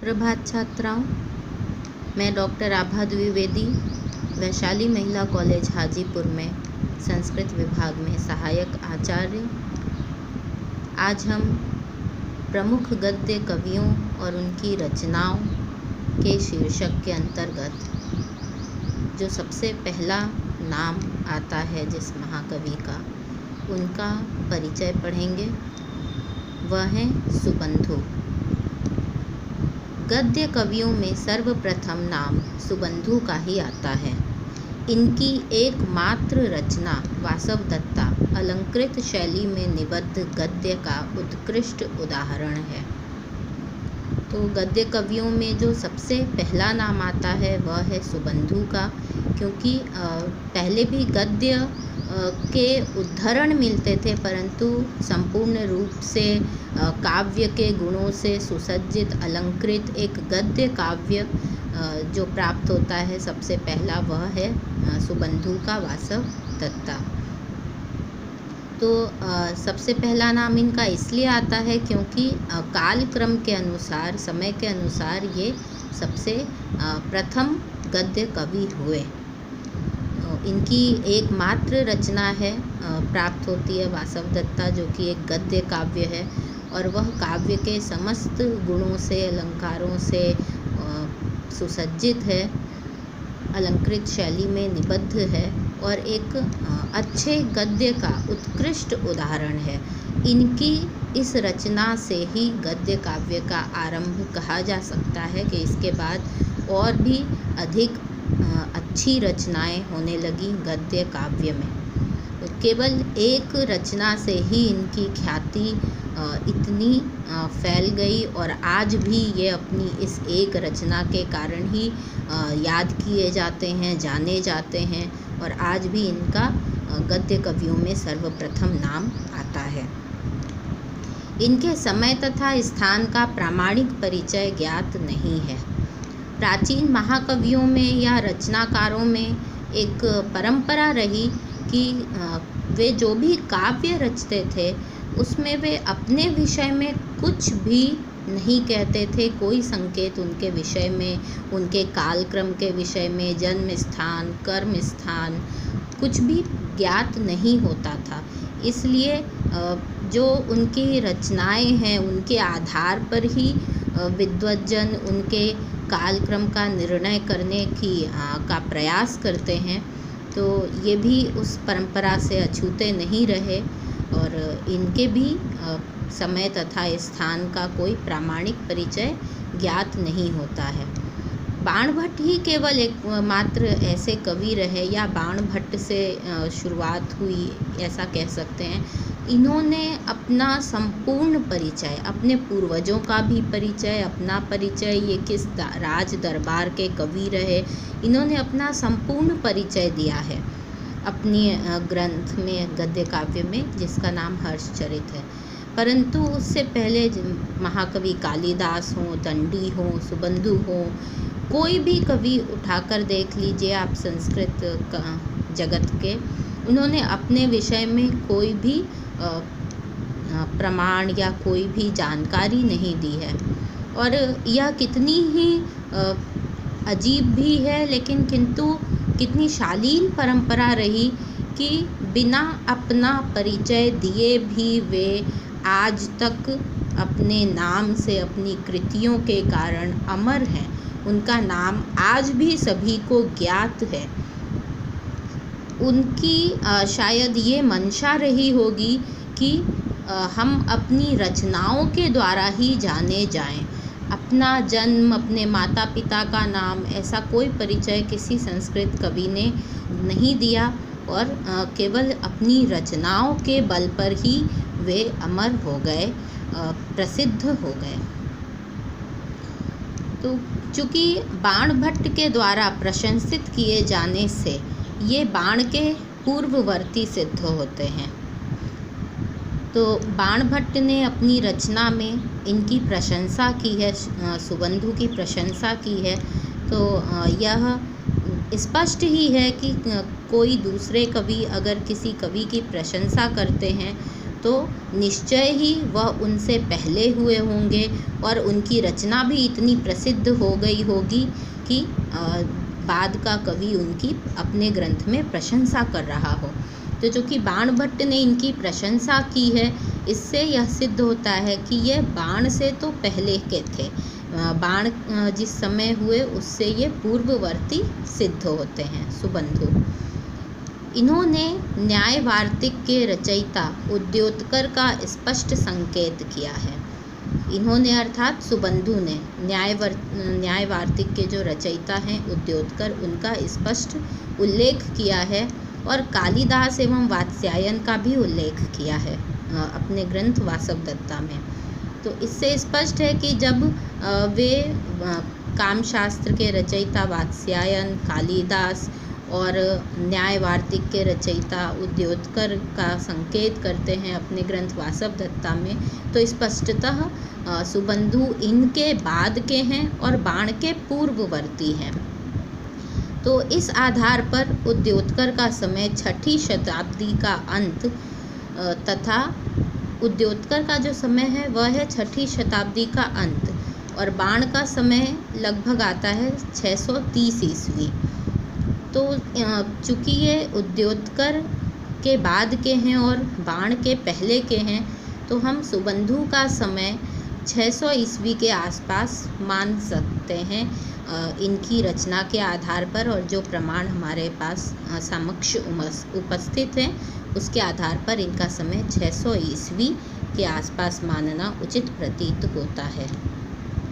प्रभात छात्राओं, मैं डॉक्टर आभा द्विवेदी वैशाली महिला कॉलेज हाजीपुर में संस्कृत विभाग में सहायक आचार्य। आज हम प्रमुख गद्य कवियों और उनकी रचनाओं के शीर्षक के अंतर्गत जो सबसे पहला नाम आता है जिस महाकवि का, उनका परिचय पढ़ेंगे। वह है सुबंधु। गद्य कवियों में सर्वप्रथम नाम सुबंधु का ही आता है। इनकी एकमात्र रचना वासवदत्ता अलंकृत शैली में निबद्ध गद्य का उत्कृष्ट उदाहरण है। तो गद्य कवियों में जो सबसे पहला नाम आता है वह है सुबंधु का, क्योंकि पहले भी गद्य के उद्धरण मिलते थे, परंतु संपूर्ण रूप से काव्य के गुणों से सुसज्जित अलंकृत एक गद्य काव्य जो प्राप्त होता है सबसे पहला, वह है सुबंधु का वासवदत्ता। तो सबसे पहला नाम इनका इसलिए आता है क्योंकि कालक्रम के अनुसार, समय के अनुसार ये सबसे प्रथम गद्य कवि हुए। इनकी एकमात्र रचना है प्राप्त होती है वासवदत्ता, जो कि एक गद्य काव्य है, और वह काव्य के समस्त गुणों से, अलंकारों से सुसज्जित है, अलंकृत शैली में निबद्ध है और एक अच्छे गद्य का उत्कृष्ट उदाहरण है। इनकी इस रचना से ही गद्य काव्य का आरंभ कहा जा सकता है कि इसके बाद और भी अधिक अच्छी रचनाएं होने लगी गद्य काव्य में। केवल एक रचना से ही इनकी ख्याति इतनी फैल गई और आज भी ये अपनी इस एक रचना के कारण ही याद किए जाते हैं, जाने जाते हैं, और आज भी इनका गद्य कवियों में सर्वप्रथम नाम आता है। इनके समय तथा स्थान का प्रामाणिक परिचय ज्ञात नहीं है। प्राचीन महाकवियों में या रचनाकारों में एक परंपरा रही कि वे जो भी काव्य रचते थे उसमें वे अपने विषय में कुछ भी नहीं कहते थे। कोई संकेत उनके विषय में, उनके कालक्रम के विषय में, जन्म स्थान, कर्म स्थान कुछ भी ज्ञात नहीं होता था। इसलिए जो उनकी रचनाएं हैं उनके आधार पर ही विद्वज्जन उनके कालक्रम का निर्णय करने का प्रयास करते हैं। तो ये भी उस परंपरा से अछूते नहीं रहे और इनके भी समय तथा स्थान का कोई प्रामाणिक परिचय ज्ञात नहीं होता है। बाणभट्ट ही केवल एक मात्र ऐसे कवि रहे, या बाणभट्ट से शुरुआत हुई ऐसा कह सकते हैं। इन्होंने अपना संपूर्ण परिचय, अपने पूर्वजों का भी परिचय, अपना परिचय, ये किस राज दरबार के कवि रहे, इन्होंने अपना संपूर्ण परिचय दिया है अपनी ग्रंथ में, गद्य काव्य में, जिसका नाम हर्षचरित है। परंतु उससे पहले महाकवि कालिदास हों, दंडी हों, सुबंधु हों, कोई भी कवि उठाकर देख लीजिए आप संस्कृत जगत के, उन्होंने अपने विषय में कोई भी प्रमाण या कोई भी जानकारी नहीं दी है। और यह कितनी ही अजीब भी है, लेकिन किंतु कितनी शालीन परंपरा रही कि बिना अपना परिचय दिए भी वे आज तक अपने नाम से, अपनी कृतियों के कारण अमर हैं। उनका नाम आज भी सभी को ज्ञात है। उनकी शायद ये मंशा रही होगी कि हम अपनी रचनाओं के द्वारा ही जाने जाएं। अपना जन्म, अपने माता पिता का नाम, ऐसा कोई परिचय किसी संस्कृत कवि ने नहीं दिया और केवल अपनी रचनाओं के बल पर ही वे अमर हो गए, प्रसिद्ध हो गए। तो चूँकि बाणभट्ट के द्वारा प्रशंसित किए जाने से ये बाण के पूर्ववर्ती सिद्ध होते हैं। तो बाणभट्ट ने अपनी रचना में इनकी प्रशंसा की है, सुबंधु की प्रशंसा की है। तो यह स्पष्ट ही है कि कोई दूसरे कवि अगर किसी कवि की प्रशंसा करते हैं तो निश्चय ही वह उनसे पहले हुए होंगे और उनकी रचना भी इतनी प्रसिद्ध हो गई होगी कि बाद का कवि उनकी अपने ग्रंथ में प्रशंसा कर रहा हो। तो जो कि बाणभट्ट ने इनकी प्रशंसा की है, इससे यह सिद्ध होता है कि ये बाण से तो पहले के थे। बाण जिस समय हुए उससे ये पूर्ववर्ती सिद्ध होते हैं सुबंधु। इन्होंने न्याय वार्तिक के रचयिता उद्योतकर का स्पष्ट संकेत किया है। इन्होंने अर्थात सुबंधु ने न्याय वार्तिक के जो रचयिता हैं उद्योतकर, उनका स्पष्ट उल्लेख किया है और कालिदास एवं वात्स्यायन का भी उल्लेख किया है अपने ग्रंथ वासवदत्ता में। तो इससे स्पष्ट है कि जब वे कामशास्त्र के रचयिता वात्स्यायन, कालिदास और न्याय वार्तिक के रचयिता उद्योतकर का संकेत करते हैं अपने ग्रंथ वासवदत्ता में, तो स्पष्टतः सुबंधु इनके बाद के हैं और बाण के पूर्ववर्ती हैं। तो इस आधार पर उद्योतकर का समय 6ठी शताब्दी का अंत तथा उद्योतकर का जो समय है वह है 6ठी शताब्दी का अंत और बाण का समय लगभग आता है 630 ईस्वी। तो चूँकि ये उद्योतकर के बाद के हैं और बाण के पहले के हैं, तो हम सुबंधु का समय 600 ईस्वी के आसपास मान सकते हैं इनकी रचना के आधार पर, और जो प्रमाण हमारे पास समक्ष उपस्थित हैं उसके आधार पर इनका समय 600 ईस्वी के आसपास मानना उचित प्रतीत होता है।